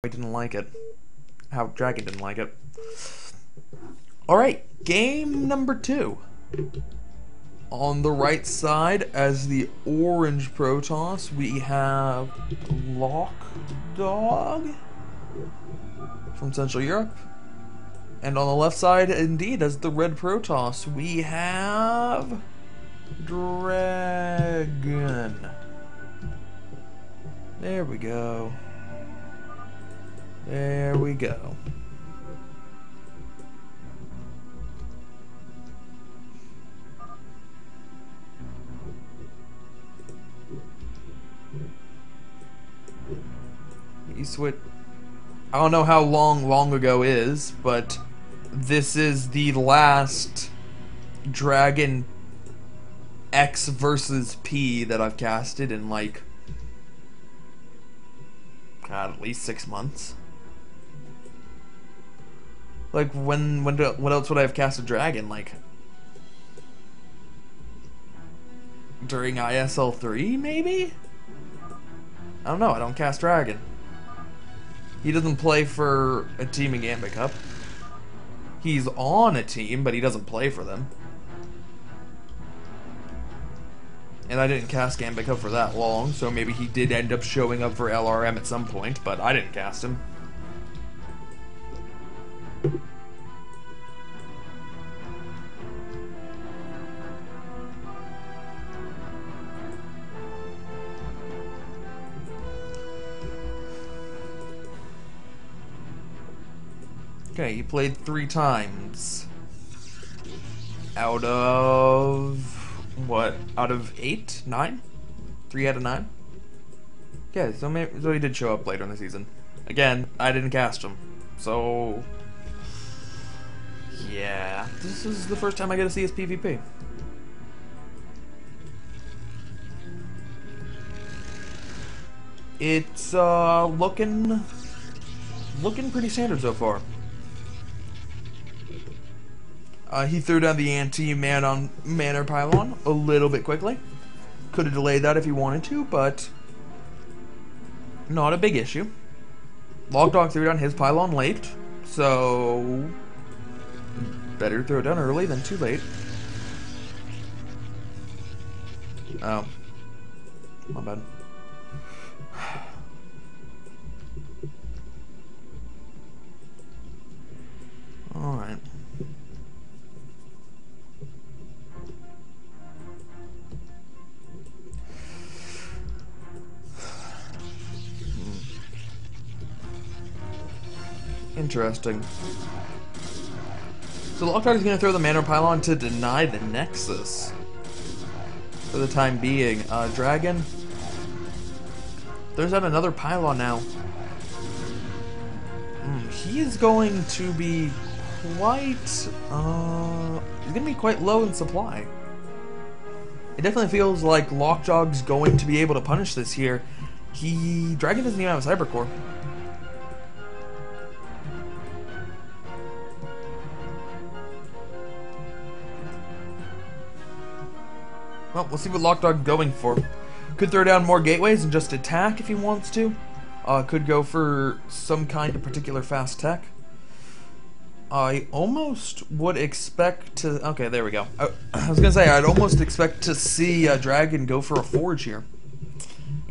I didn't like it. How Dragon didn't like it. Alright, game number 2. On the right side, as the orange Protoss, we have LocDog from Central Europe. And on the left side, indeed, as the red Protoss, we have DragOn. There we go. There we go. I don't know how long ago is, but this is the last Dragon X versus P that I've casted in like, God, at least 6 months. Like what else would I have casted Dragon? Like during ISL 3 maybe? I don't know, I don't cast Dragon. He doesn't play for a team in Gambit Cup. He's on a team, but he doesn't play for them. And I didn't cast Gambit Cup for that long, so maybe he did end up showing up for LRM at some point, but I didn't cast him. Okay, he played 3 times. Out of... what? Out of 8? 9? 3 out of 9? Yeah, so he did show up later in the season. Again, I didn't cast him. So... yeah, this is the first time I get to see his PvP. It's, looking pretty standard so far. He threw down the anti-manner pylon a little bit quickly. Could have delayed that if he wanted to, but not a big issue. LocDog threw down his pylon late, so better throw it down early than too late. Oh, my bad. Alright. Interesting. So LocDog is going to throw the Manor Pylon to deny the Nexus for the time being. Dragon, there's another Pylon now. He is going to be quite, he's going to be quite low in supply. It definitely feels like LocDog's going to be able to punish this here. Dragon doesn't even have a Cybercore. Well, we'll see what LocDog going for. Could throw down more gateways and just attack if he wants to. Could go for some kind of particular fast tech. I almost would expect to... okay, there we go. I was going to say, I'd almost expect to see Dragon go for a Forge here.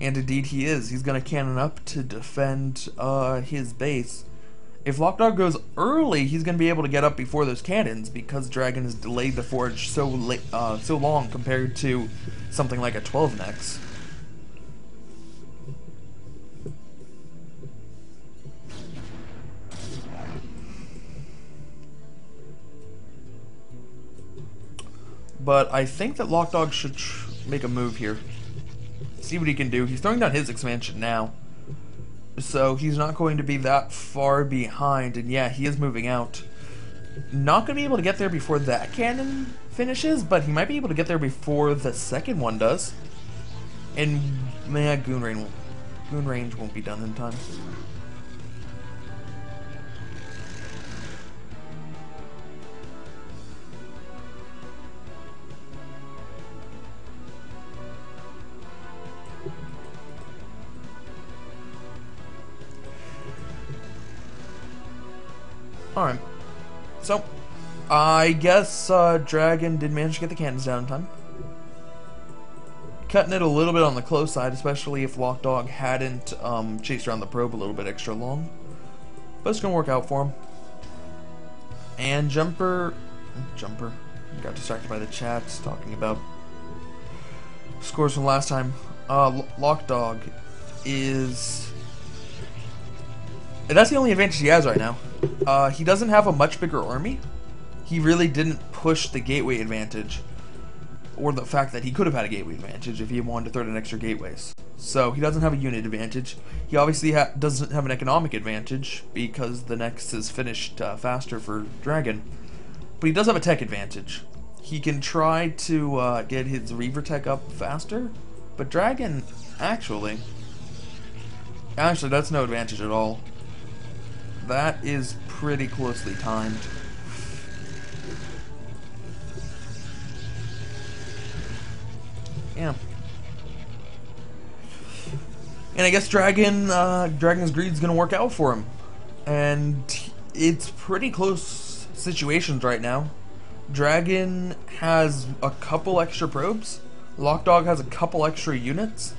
And indeed he is. He's going to cannon up to defend his base. If LocDog goes early, he's going to be able to get up before those cannons because Dragon has delayed the Forge so long compared to something like a 12-nex. But I think that LocDog should make a move here. See what he can do. He's throwing down his expansion now. So he's not going to be that far behind. And yeah, he is moving out. Not going to be able to get there before that cannon finishes, but he might be able to get there before the second one does. And man, Goon range won't be done in time. Alright. So, I guess DragOn did manage to get the cannons down in time. Cutting it a little bit on the close side, especially if LocDog hadn't chased around the probe a little bit extra long. But it's going to work out for him. And Jumper got distracted by the chats talking about scores from last time. LocDog is... That's the only advantage he has right now. He doesn't have a much bigger army. He really didn't push the gateway advantage, or the fact that he could have had a gateway advantage if he wanted to throw in extra gateways. So he doesn't have a unit advantage. He obviously doesn't have an economic advantage because the next is finished faster for DragOn. But he does have a tech advantage. He can try to get his Reaver tech up faster, but DragOn actually that's no advantage at all. That is pretty closely timed. Yeah. And I guess DragOn's greed's gonna work out for him. And it's pretty close situations right now. DragOn has a couple extra probes. LocDog has a couple extra units.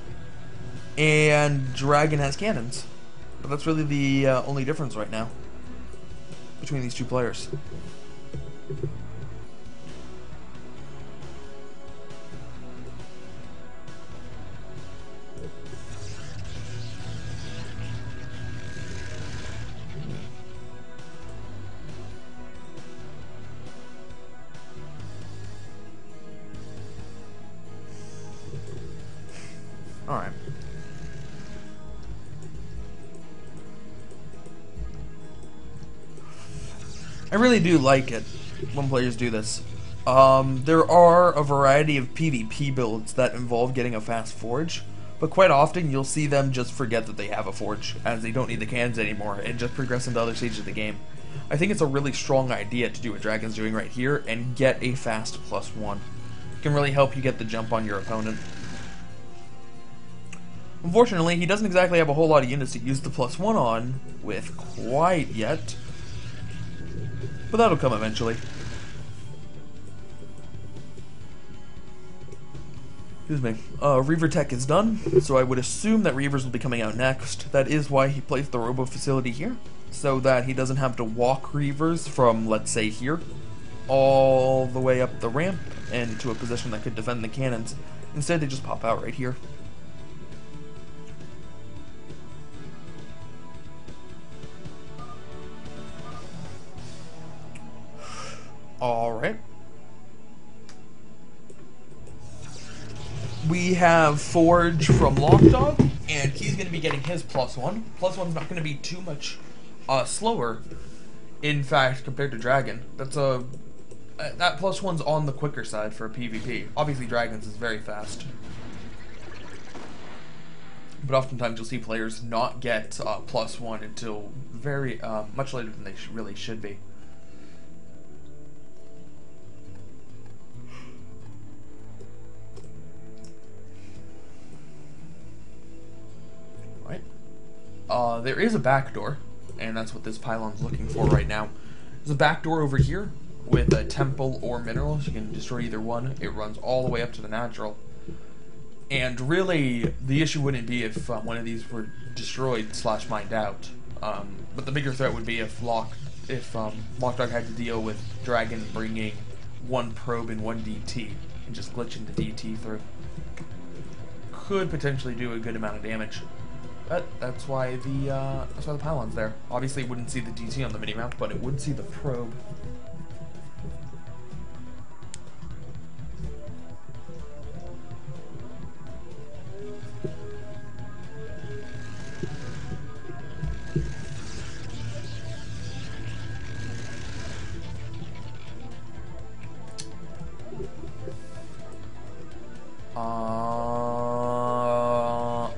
And DragOn has cannons. But that's really the only difference right now between these two players. Alright. I really do like it when players do this. There are a variety of PvP builds that involve getting a fast forge, but quite often you'll see them just forget that they have a forge, as they don't need the cannons anymore, and just progress into other stages of the game. I think it's a really strong idea to do what DragOn's doing right here, and get a fast +1. It can really help you get the jump on your opponent. Unfortunately, he doesn't exactly have a whole lot of units to use the +1 on with quite yet. But that'll come eventually. Excuse me. Reaver tech is done, so I would assume that Reavers will be coming out next. That is why he placed the Robo facility here, so that he doesn't have to walk Reavers from, let's say, here, all the way up the ramp and to a position that could defend the cannons. Instead, they just pop out right here. Alright. We have Forge from LocDog, and he's going to be getting his +1. +1's not going to be too much slower, in fact, compared to DragOn. That's that +1's on the quicker side for PvP. Obviously, DragOn's is very fast. But oftentimes you'll see players not get +1 until very much later than they really should be. There is a back door, and that's what this pylon's looking for right now. There's a back door over here with a temple or minerals. You can destroy either one. It runs all the way up to the natural. And really, the issue wouldn't be if one of these were destroyed / mined out. But the bigger threat would be if LocDog had to deal with DragOn bringing one probe and one DT and just glitching the DT through. Could potentially do a good amount of damage. But that's why the pylon's there. Obviously, it wouldn't see the DT on the minimap, but it would see the probe.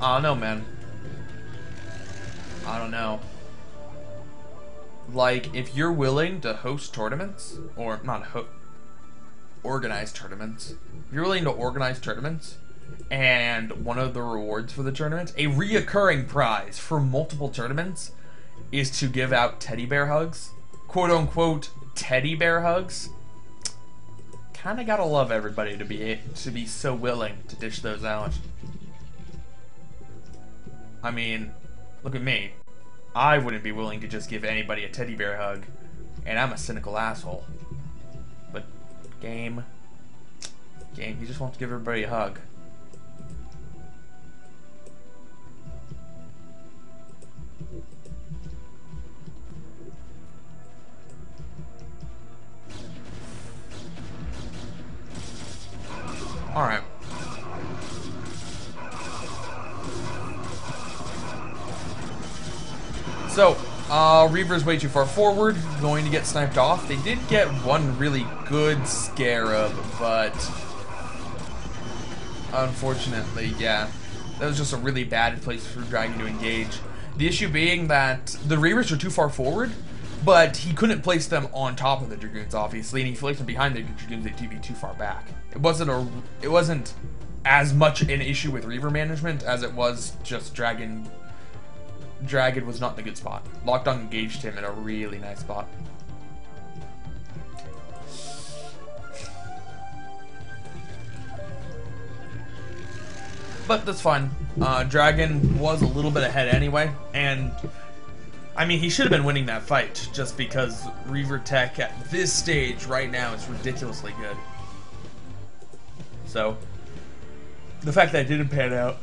I don't know, man. I don't know. Like, if you're willing to host tournaments, or not organize tournaments, if you're willing to organize tournaments, and one of the rewards for the tournaments, a reoccurring prize for multiple tournaments, is to give out teddy bear hugs, quote-unquote teddy bear hugs. Kind of gotta love everybody to be so willing to dish those out. I mean, look at me. I wouldn't be willing to just give anybody a teddy bear hug, and I'm a cynical asshole. But game, he just wants to give everybody a hug. Alright. So, Reaver's way too far forward, going to get sniped off. They did get one really good Scarab, but unfortunately, yeah, that was just a really bad place for DragOn to engage. The issue being that the Reavers were too far forward, but he couldn't place them on top of the Dragoons, obviously, and he placed them behind the Dragoons, they'd be too far back. It wasn't as much an issue with Reaver management as it was just DragOn. DragOn was not in a good spot. LocDog engaged him in a really nice spot. But that's fine. DragOn was a little bit ahead anyway, and I mean, he should have been winning that fight just because Reaver tech at this stage right now is ridiculously good. So, the fact that it didn't pan out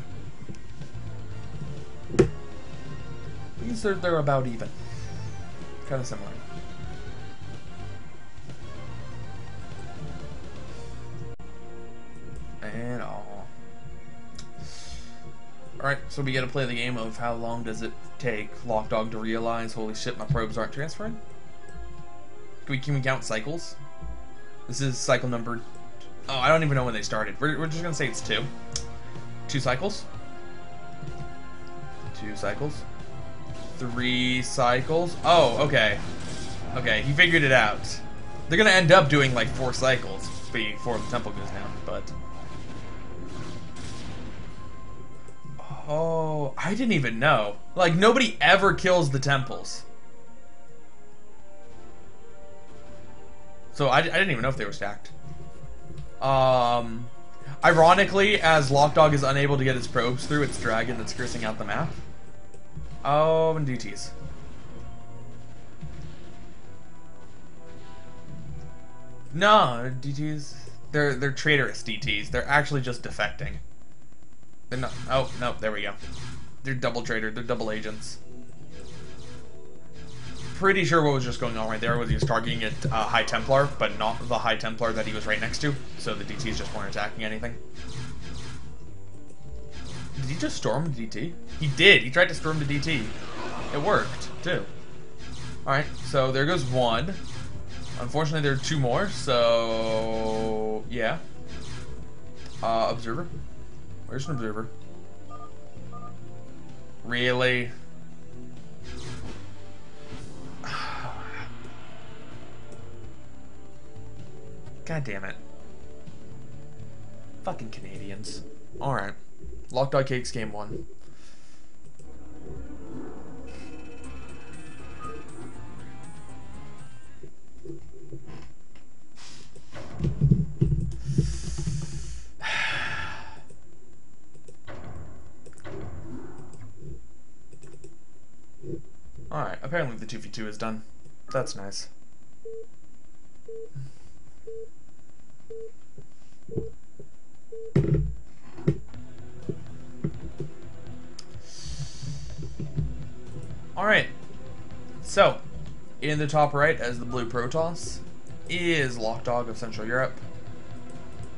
means they're about even. Kind of similar. And all. Alright, so we gotta play the game of how long does it take LocDog to realize, holy shit, my probes aren't transferring? Can we count cycles? This is cycle number... Oh, I don't even know when they started. We're just gonna say it's 2. 2 cycles. 2 cycles. 3 cycles. Oh, okay. Okay, he figured it out. They're gonna end up doing like 4 cycles before the temple goes down, but... Oh, I didn't even know. Like, nobody ever kills the temples. So I didn't even know if they were stacked. Ironically, as LocDog is unable to get his probes through, it's DragOn that's cursing out the map. Oh, and DTs. No, DTs. They're traitorous DTs. They're actually just defecting. They're not. Oh no, there we go. They're double traitor. They're double agents. Pretty sure what was just going on right there was he was targeting at High Templar, but not the High Templar that he was right next to. So the DTs just weren't attacking anything. Did he just storm the DT? He did. He tried to storm the DT. It worked too. All right. So there goes 1. Unfortunately, there are 2 more. So yeah. Observer. Where's an observer? Really? God damn it. Fucking Canadians. Alright. LocDog Cakes game 1. Alright, apparently the 2v2 is done. That's nice. Alright, so, in the top right as the blue Protoss is LocDog of Central Europe,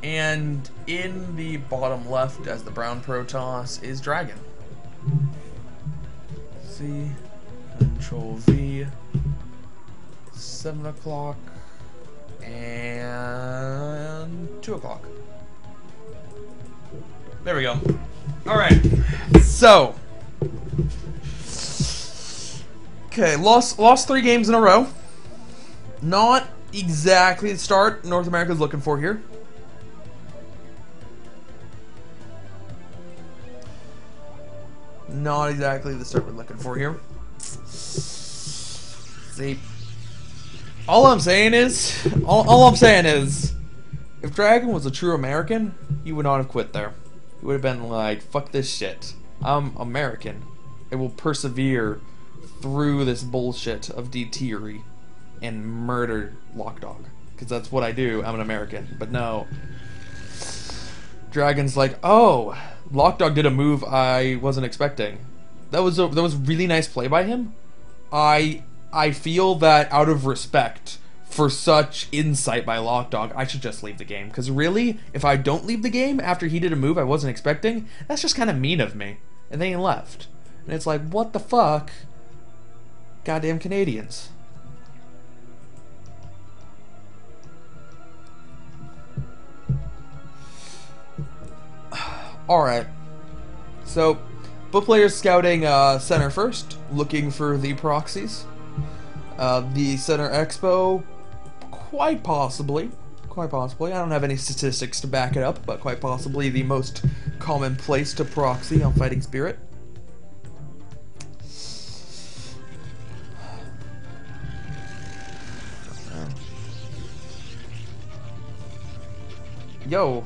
and in the bottom left as the brown Protoss is DragOn. C, Control V, 7 o'clock, and 2 o'clock. There we go. Alright, so... Okay, lost 3 games in a row. Not exactly the start North America's looking for here. Not exactly the start we're looking for here. See, All I'm saying is, all I'm saying is, if DragOn was a true American, he would not have quit there. He would have been like, fuck this shit. I'm American. I will persevere through this bullshit of DTery and murder LocDog. Because that's what I do. I'm an American. But no. DragOn's like, oh, LocDog did a move I wasn't expecting. That was really nice play by him. I feel that out of respect for such insight by LocDog, I should just leave the game. Because really, if I don't leave the game after he did a move I wasn't expecting, that's just kind of mean of me. And then he left. And it's like, what the fuck? Goddamn Canadians. Alright. So, both players scouting center first, looking for the proxies. The center expo, quite possibly, I don't have any statistics to back it up, but quite possibly the most common place to proxy on Fighting Spirit. Yo.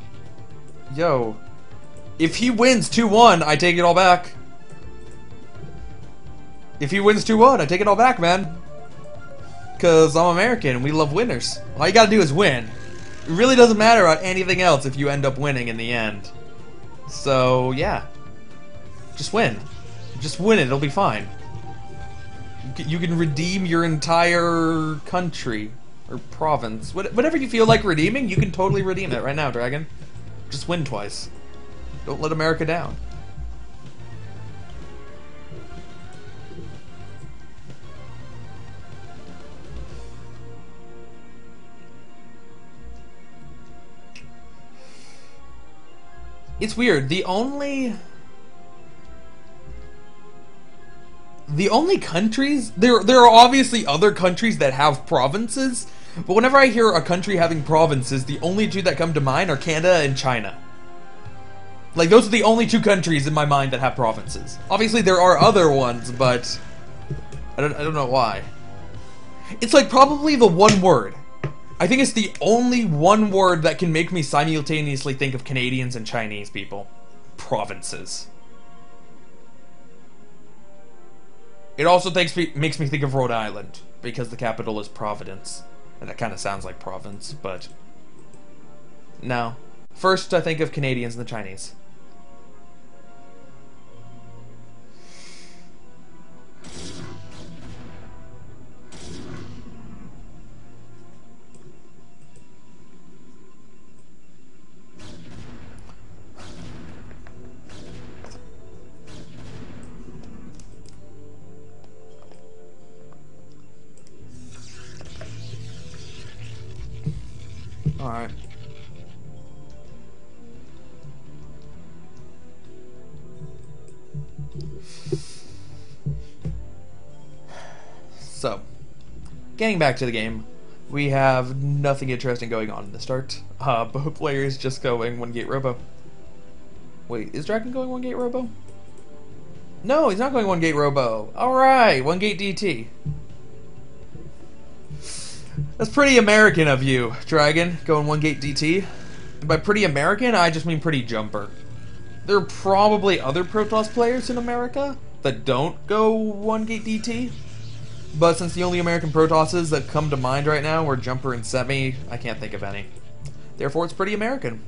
If he wins 2-1, I take it all back. If he wins 2-1, I take it all back, man. Because I'm American and we love winners. All you gotta do is win. It really doesn't matter about anything else if you end up winning in the end. So, yeah. Just win. Just win it, it'll be fine. You can redeem your entire country. Or province. Whatever you feel like redeeming, you can totally redeem it right now, DragOn. Just win twice. Don't let America down. It's weird. The only countries, there are obviously other countries that have provinces, but whenever I hear a country having provinces, the only two that come to mind are Canada and China. Like, those are the only two countries in my mind that have provinces. Obviously there are other ones, but I don't know why. It's like probably the one word. I think it's the only one word that can make me simultaneously think of Canadians and Chinese people. Provinces. It also makes me think of Rhode Island, because the capital is Providence. And that kind of sounds like province, but... no. First, I think of Canadians and the Chinese. Alright. So, getting back to the game, we have nothing interesting going on in the start. Both players just going one gate robo. Wait, is DragOn going one gate robo? No, he's not going one gate robo. Alright, one gate DT. That's pretty American of you, DragOn, going one gate DT. And by pretty American, I just mean pretty jumper. There are probably other Protoss players in America that don't go one gate DT. But since the only American Protosses that come to mind right now are jumper and semi, I can't think of any. Therefore, it's pretty American.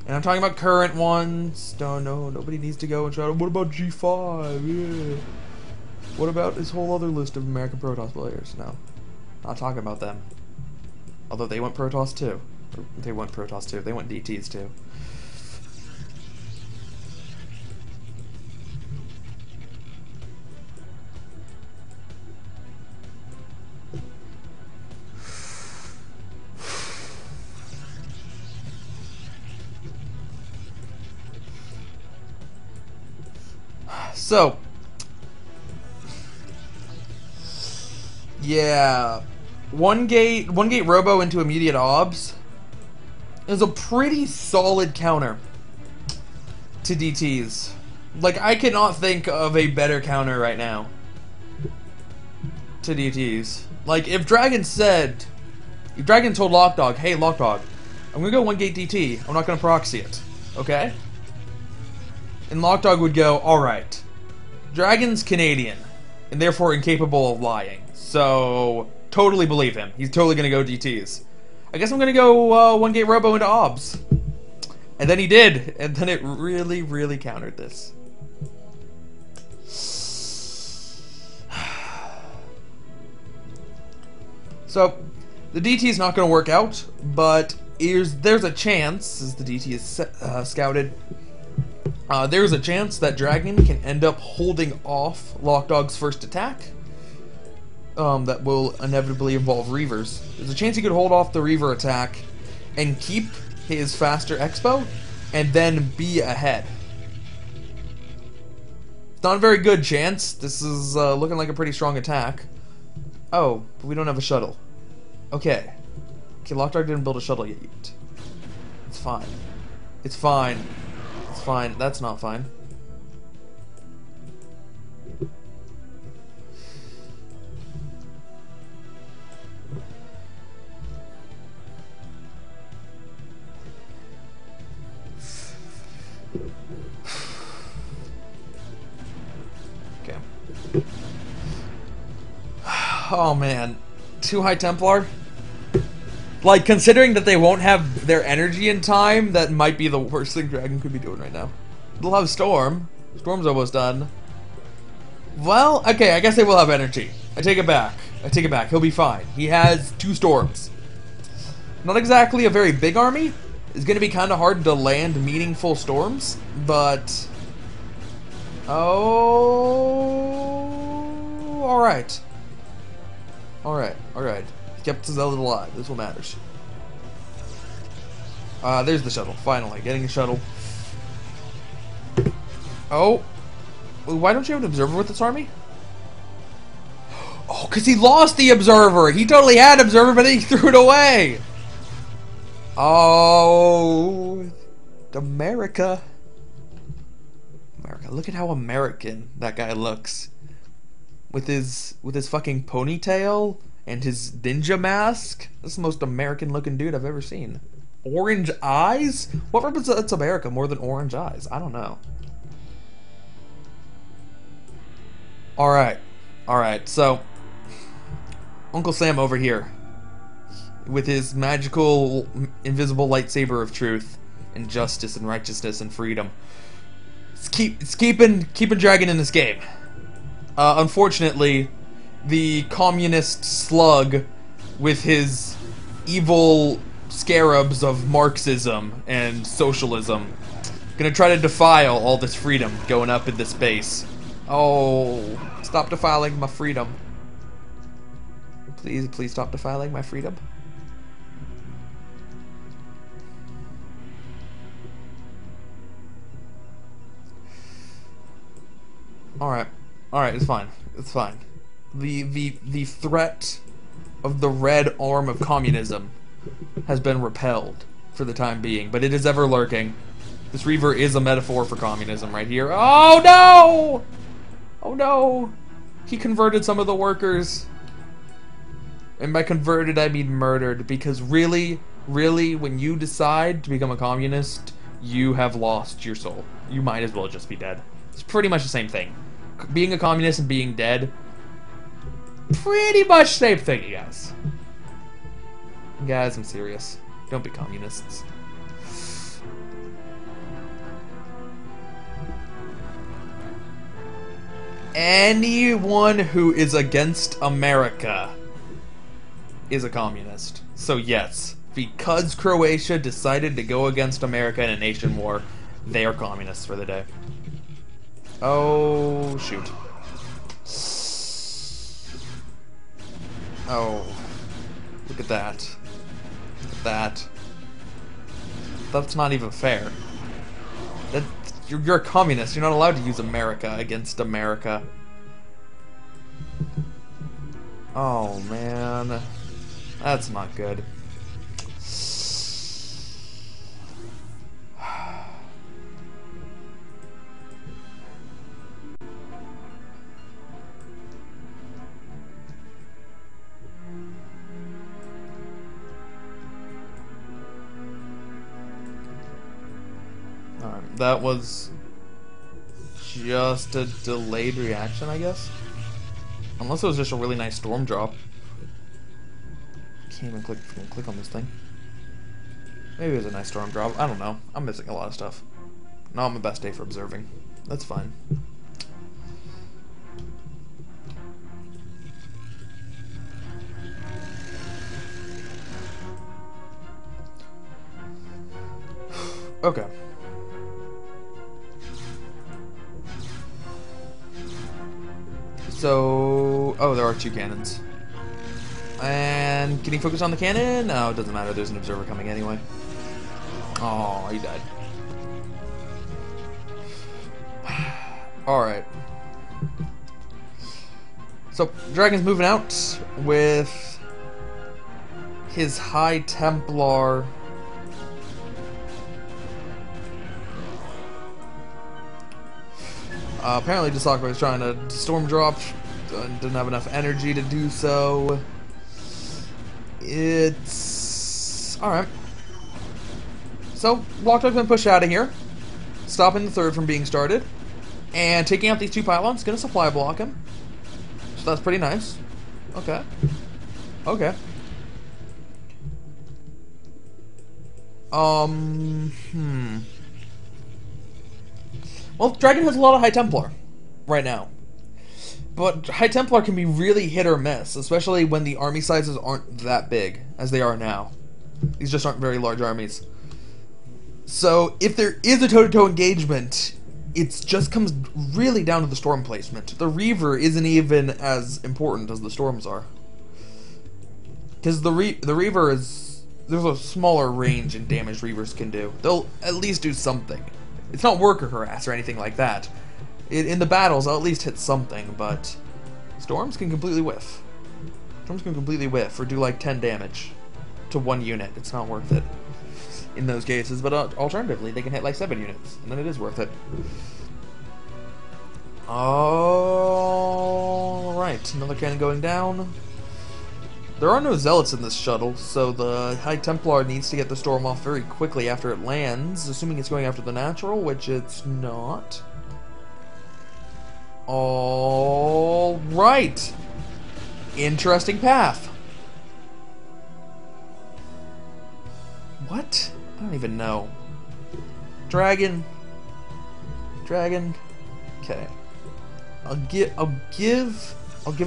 And I'm talking about current ones. No, nobody needs to go and shout, what about G5? Yeah. What about this whole other list of American Protoss players? No. Not talking about them. Although they went Protoss too. Or they went Protoss too. They went DTs too. So, yeah, one gate robo into immediate obs is a pretty solid counter to DTs. Like, I cannot think of a better counter right now. to DTs. Like, if Dragon said... If Dragon told LocDog, hey, LocDog, I'm gonna go 1-gate DT. I'm not gonna proxy it. Okay? And LocDog would go, alright. Dragon's Canadian, and therefore incapable of lying. So, totally believe him. He's totally gonna go DTs. I guess I'm gonna go 1-gate Robo into OBS. And then he did, and then it really, really countered this. So, the DT is not going to work out, but there's a chance, as the DT is scouted, there's a chance that Dragon can end up holding off LocDog's first attack. That will inevitably involve Reavers. There's a chance he could hold off the Reaver attack and keep his faster Expo, and then be ahead. It's not a very good chance. This is looking like a pretty strong attack. Oh, but we don't have a shuttle. Okay. Okay, LocDog didn't build a shuttle yet. It's fine. It's fine. It's fine. That's not fine. Okay. Oh man. 2 High Templar? Like, considering that they won't have their energy in time, that might be the worst thing Dragon could be doing right now. They'll have Storm. Storm's almost done. Well, okay, I guess they will have energy. I take it back. I take it back. He'll be fine. He has 2 Storms. Not exactly a very big army. It's going to be kind of hard to land meaningful Storms, but... Oh... Alright. Alright, alright. He kept his elders alive. This is what matters. There's the shuttle. Finally, getting a shuttle. Oh. Why don't you have an observer with this army? Oh, because he lost the observer. He totally had observer, but he threw it away. Oh. America. America. Look at how American that guy looks. With his fucking ponytail and his ninja mask. This is the most American looking dude I've ever seen. Orange eyes? What represents America more than orange eyes? I don't know. Alright. Alright, so Uncle Sam over here with his magical invisible lightsaber of truth and justice and righteousness and freedom. It's keeping Dragon in this game. Unfortunately, the communist slug with his evil scarabs of Marxism and socialism gonna try to defile all this freedom going up in this base. Oh, stop defiling my freedom. Please, please stop defiling my freedom. Alright. Alright, it's fine. It's fine. The threat of the red arm of communism has been repelled for the time being, but it is ever lurking. This Reaver is a metaphor for communism right here. Oh no! Oh no! He converted some of the workers. And by converted, I mean murdered, because really, when you decide to become a communist, you have lost your soul. You might as well just be dead. It's pretty much the same thing. Being a communist and being dead, pretty much same thing, you guys. Guys, I'm serious. Don't be communists. Anyone who is against America is a communist. So yes, because Croatia decided to go against America in a nation war, they are communists for the day. Oh, shoot. Oh. Look at that. Look at that. That's not even fair. You're a communist. You're not allowed to use America against America. Oh, man. That's not good. that was just a delayed reaction, I guess. Unless it was just a really nice storm drop. Can't even click on this thing. Maybe it was a nice storm drop. I don't know. I'm missing a lot of stuff. Not my best day for observing. That's fine. Okay. So, oh, there are 2 cannons. And can he focus on the cannon? No, it doesn't matter. There's an observer coming anyway. Oh, he died. Alright. So, DragOn's moving out with his High Templar. Apparently, Desakwa was trying to storm drop. Didn't have enough energy to do so. It's alright. So, LocDog's been pushed out of here, stopping the third from being started, and taking out these 2 pylons. Gonna supply block him. So that's pretty nice. Okay. Okay. Well, DragOn has a lot of High Templar right now. But High Templar can be really hit or miss, especially when the army sizes aren't that big, as they are now. These just aren't very large armies. So, if there is a toe-to-toe engagement, it just comes really down to the storm placement. The Reaver isn't even as important as the storms are. Because the Reaver is... there's a smaller range in damage Reavers can do. They'll at least do something. It's not worker harass or anything like that. In the battles, I'll at least hit something, but storms can completely whiff. Storms can completely whiff or do like 10 damage to 1 unit. It's not worth it in those cases, but alternatively, they can hit like 7 units, and then it is worth it. Alright, another cannon going down. There are no zealots in this shuttle, so the High Templar needs to get the storm off very quickly after it lands, assuming it's going after the natural, which it's not. Alright. Interesting path. What? I don't even know. DragOn. Okay. I'll give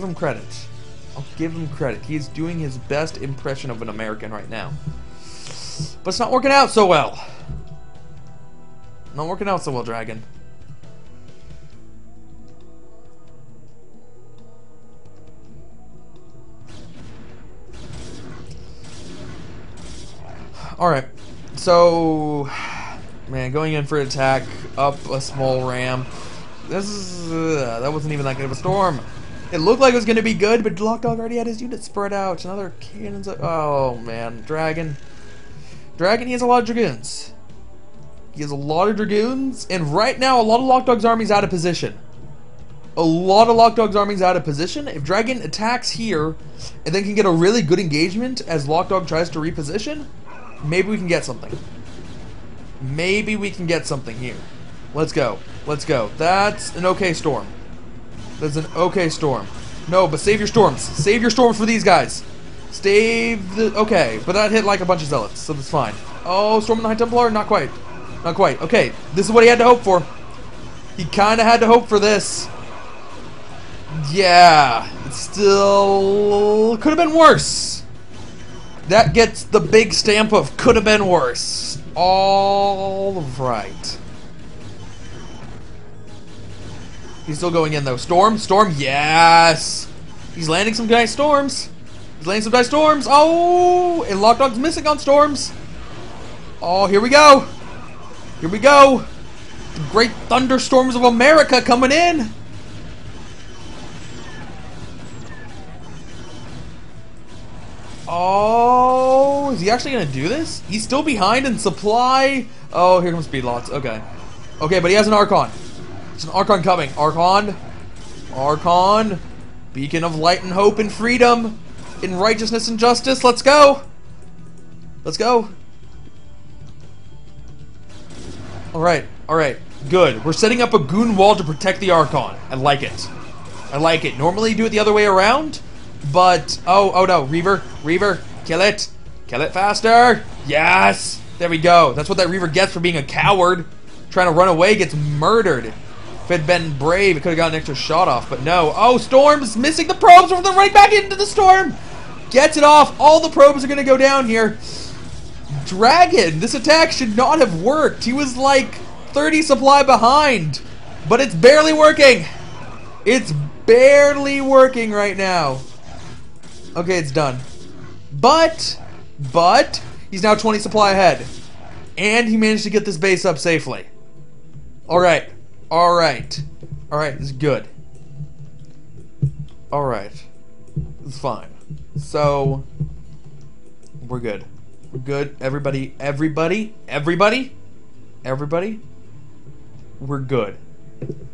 him credit. I'll give him credit. He's doing his best impression of an American right now. But it's not working out so well. Not working out so well, DragOn. Alright, so, man, going in for an attack, up a small ram. This is, that wasn't even that good of a storm. It looked like it was going to be good, but LocDog already had his units spread out. Another cannon's, oh man, DragOn, he has a lot of Dragoons. He has a lot of Dragoons, and right now, a lot of LocDog's army's out of position. A lot of LocDog's army's out of position. If DragOn attacks here, and then can get a really good engagement as LocDog tries to reposition, maybe we can get something. Maybe we can get something here. Let's go. Let's go. That's an okay storm. That's an okay storm. No, but save your storms. Save your storms for these guys. Save the... okay, but that hit like a bunch of zealots, so that's fine. Oh, storm in the High Templar? Not quite. Not quite. Okay, this is what he had to hope for. He kind of had to hope for this. Yeah. It still... could have been worse. That gets the big stamp of could have been worse. All right. He's still going in though. Storm, storm, yes. He's landing some nice storms. He's landing some nice storms. Oh, and LocDog's missing on storms. Oh, here we go. Here we go. The great thunderstorms of America coming in. Oh, is he actually going to do this? He's still behind in supply. Oh, here comes Speedlots. Okay. Okay, but he has an Archon. There's an Archon coming. Archon. Archon. Beacon of light and hope and freedom. In righteousness and justice. Let's go. Let's go. Alright. Alright, good. We're setting up a goon wall to protect the Archon. I like it. I like it. Normally you do it the other way around, but... Oh no. Reaver. Kill it. Kill it faster. Yes! There we go. That's what that Reaver gets for being a coward. Trying to run away, gets murdered. If it had been brave, it could have gotten an extra shot off, but no. Oh, Storm's missing the probes from the right back into the Storm. Gets it off. All the probes are going to go down here. DragOn, this attack should not have worked. He was like 30 supply behind, but it's barely working. It's barely working right now. Okay, it's done. But, he's now 20 supply ahead. And he managed to get this base up safely. Alright, this is good. Alright, it's fine. So, we're good. We're good. Everybody, we're good.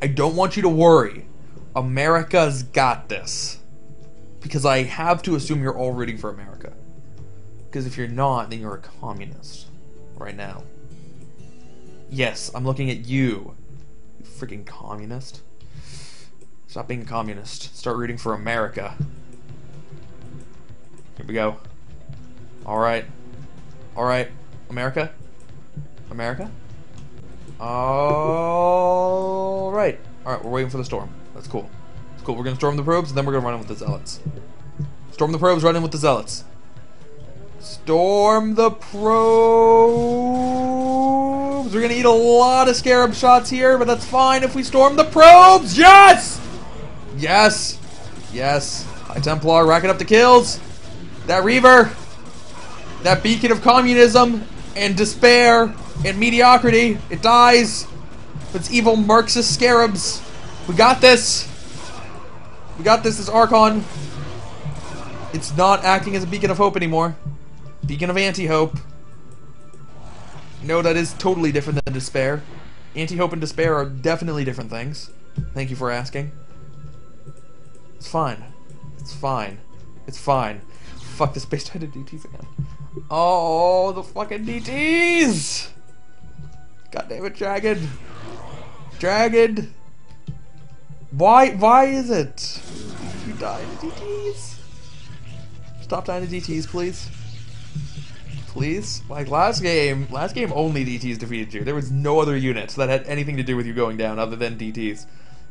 I don't want you to worry. America's got this. Because I have to assume you're all rooting for America. Because if you're not, then you're a communist. Right now. Yes, I'm looking at you. You freaking communist. Stop being a communist. Start rooting for America. Here we go. Alright. America? Alright, we're waiting for the storm. That's cool. It's cool. We're gonna storm the probes, and then we're gonna run in with the zealots. Storm the probes, run in with the zealots. Storm the probes! We're gonna eat a lot of scarab shots here, but that's fine if we storm the probes! Yes! Yes! High Templar racking up the kills. That Reaver, that beacon of communism and despair and mediocrity, it dies. It's evil Marxist scarabs. We got this. This Archon. It's not acting as a beacon of hope anymore. Beacon of anti-hope. No, that is totally different than despair. Anti-hope and despair are definitely different things. Thank you for asking. It's fine. Fuck, this base tried to DTs again. Oh, the fucking DTs! God damn it, DragOn. Why is it? You died to DTs? Stop dying to DTs, please. Please? Like last game only DTs defeated you. There was no other units that had anything to do with you going down other than DTs.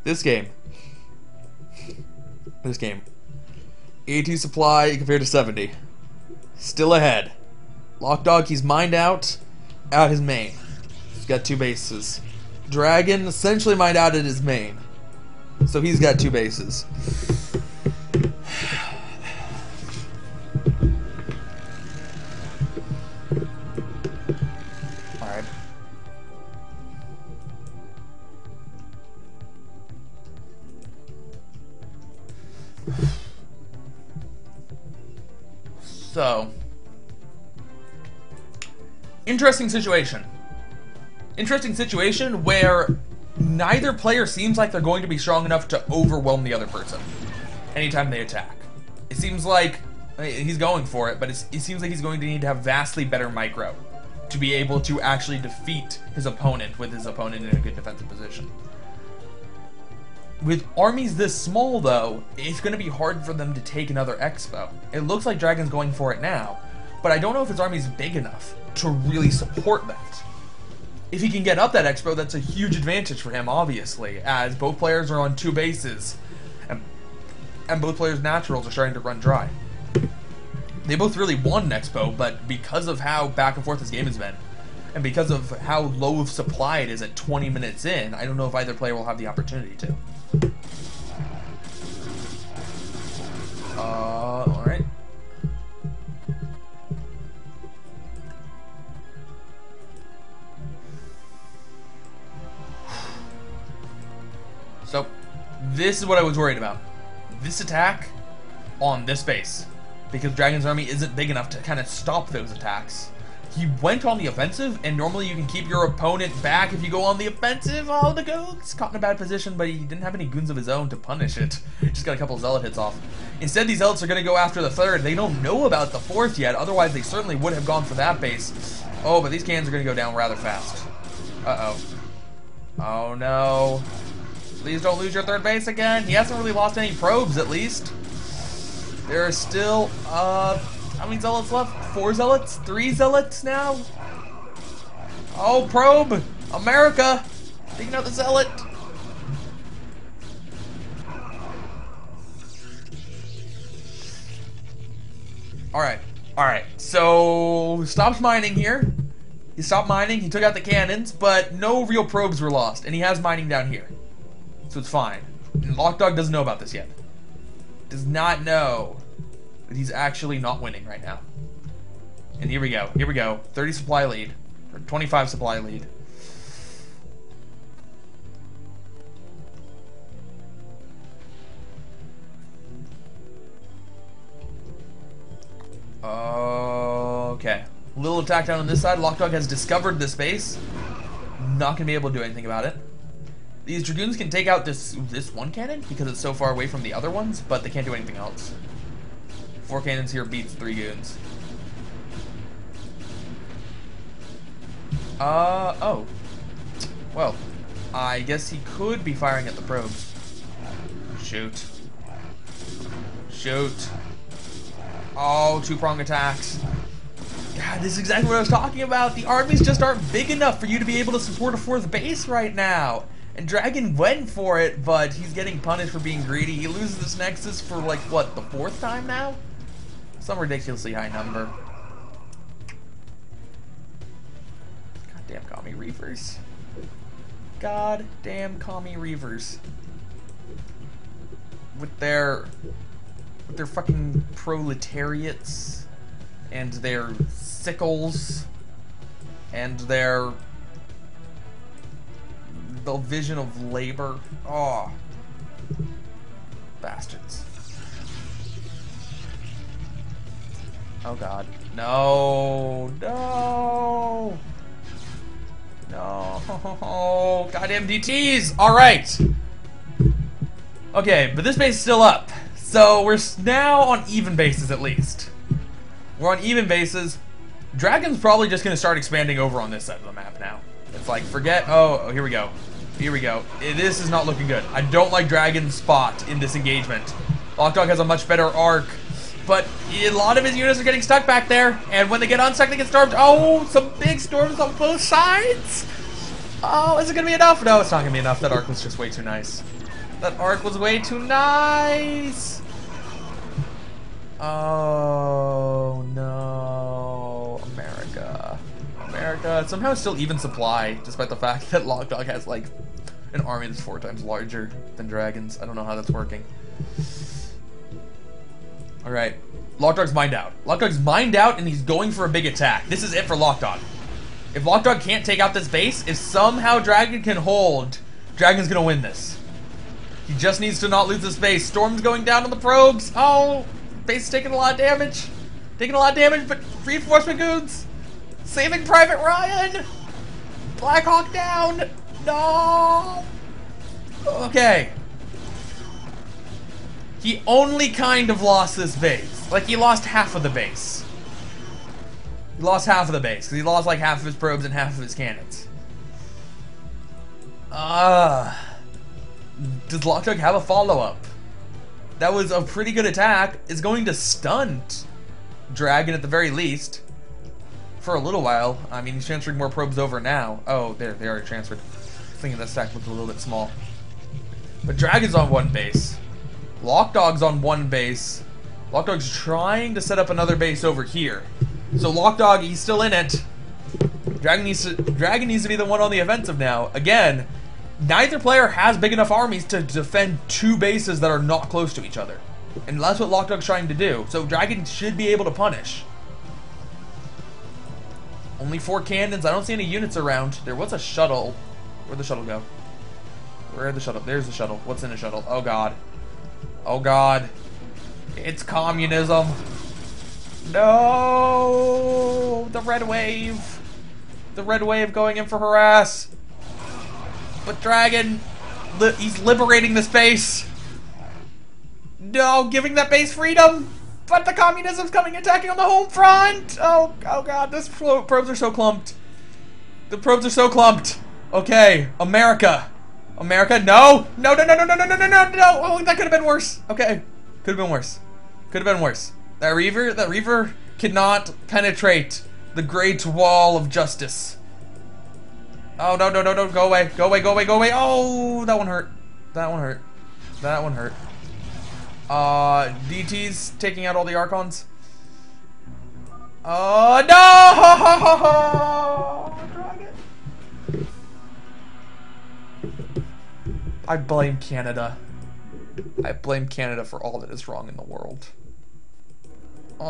This game. 80 supply compared to 70. Still ahead. LocDog, he's mined out his main. He's got 2 bases. DragOn essentially mined out at his main. So he's got 2 bases. Alright. So, interesting situation where neither player seems like they're going to be strong enough to overwhelm the other person anytime they attack. It seems like he's going for it, but it seems like he's going to need to have vastly better micro to be able to actually defeat his opponent with his opponent in a good defensive position. With armies this small, though, it's going to be hard for them to take another expo. It looks like DragOn's going for it now, but I don't know if his army's big enough to really support that. If he can get up that expo, that's a huge advantage for him, obviously, as both players are on 2 bases, and both players' naturals are starting to run dry. They both really want an expo, but because of how back and forth this game has been, and because of how low of supply it is at 20 minutes in, I don't know if either player will have the opportunity to. Alright. So, this is what I was worried about. This attack on this base. Because DragOn's army isn't big enough to kind of stop those attacks. He went on the offensive, and normally you can keep your opponent back if you go on the offensive. Oh, the goon's caught in a bad position, but he didn't have any goons of his own to punish it. Just got a couple of zealot hits off. Instead, these zealots are going to go after the 3rd. They don't know about the 4th yet, otherwise they certainly would have gone for that base. Oh, but these cannons are going to go down rather fast. Uh-oh. Oh no. Please don't lose your third base again. He hasn't really lost any probes, at least. There are still, how many zealots left? 4 zealots? 3 zealots now? Oh, probe! America! Taking out the zealot! Alright. So, stops mining here. He stopped mining, he took out the cannons, but no real probes were lost, and he has mining down here. So it's fine. And LocDog doesn't know about this yet. Does not know that he's actually not winning right now. And here we go. 30 supply lead. Or 25 supply lead. Okay. Little attack down on this side. LocDog has discovered this base. Not gonna be able to do anything about it. These Dragoons can take out this one cannon because it's so far away from the other ones, but they can't do anything else. 4 cannons here beats 3 goons. Oh. Well, I guess he could be firing at the probes. Shoot. Oh, 2-prong attacks. God, this is exactly what I was talking about. The armies just aren't big enough for you to be able to support a 4th base right now. And DragOn went for it, but he's getting punished for being greedy. He loses this Nexus for, like, what, the 4th time now? Some ridiculously high number. Goddamn commie reavers. Goddamn commie reavers. With their fucking proletariats and their sickles and their the vision of labor. Oh, bastards. Oh god. No. Goddamn DTs. Alright. Okay, but this base is still up. So we're now on even bases at least. We're on even bases. DragOn's probably just going to start expanding over on this side of the map now. It's like, forget, oh, here we go. This is not looking good. I don't like DragOn's spot in this engagement. LocDog has a much better arc, but a lot of his units are getting stuck back there, and when they get unstuck, they get stormed. Oh, some big storms on both sides. Oh, is it going to be enough? No, it's not going to be enough. That arc was just way too nice. Oh no, America. Somehow it's still even supply, despite the fact that LocDog has like an army that's 4 times larger than DragOn's. I don't know how that's working. Alright, LocDog's mined out. And he's going for a big attack. This is it for LocDog. If LocDog can't take out this base, if somehow DragOn can hold, DragOn's gonna win this. He just needs to not lose this base. Storm's going down on the probes. Oh, base is taking a lot of damage. But reinforcement goons. Saving Private Ryan. Black Hawk down. No. Okay. He only kind of lost this base. Like, he lost half of the base. Because he lost like half of his probes and half of his cannons. Does LocDog have a follow-up? That was a pretty good attack. It's going to stunt DragOn at the very least. For a little while. I mean, he's transferring more probes over now. Oh, there, they already transferred. Thinking that stack looked a little bit small. But DragOn's on 1 base. LocDog's on 1 base. LocDog's trying to set up another base over here. So LocDog, he's still in it. DragOn needs to be the one on the offensive now. Again, neither player has big enough armies to defend 2 bases that are not close to each other. And that's what LocDog's trying to do. So DragOn should be able to punish. Only 4 cannons. I don't see any units around. There was a shuttle. Where'd the shuttle go? There's the shuttle. What's in the shuttle? Oh god. Oh god. It's communism. No! The red wave. The red wave going in for harass. But DragOn, he's liberating the base. No, giving that base freedom. But the communism's coming, attacking on the home front. Oh god, probes are so clumped. The probes are so clumped. Okay, America. America, no! No, no, no, no, no, no, no, no, no, no! Oh, that could have been worse. Okay. Could have been worse. Could have been worse. That Reaver cannot penetrate the great wall of justice. Oh, no, no, no, no, go away. Go away, go away, go away. Oh, that one hurt. That one hurt. That one hurt. DT's taking out all the Archons. Oh, no! Dragon. I blame Canada. I blame Canada for all that is wrong in the world. Oh.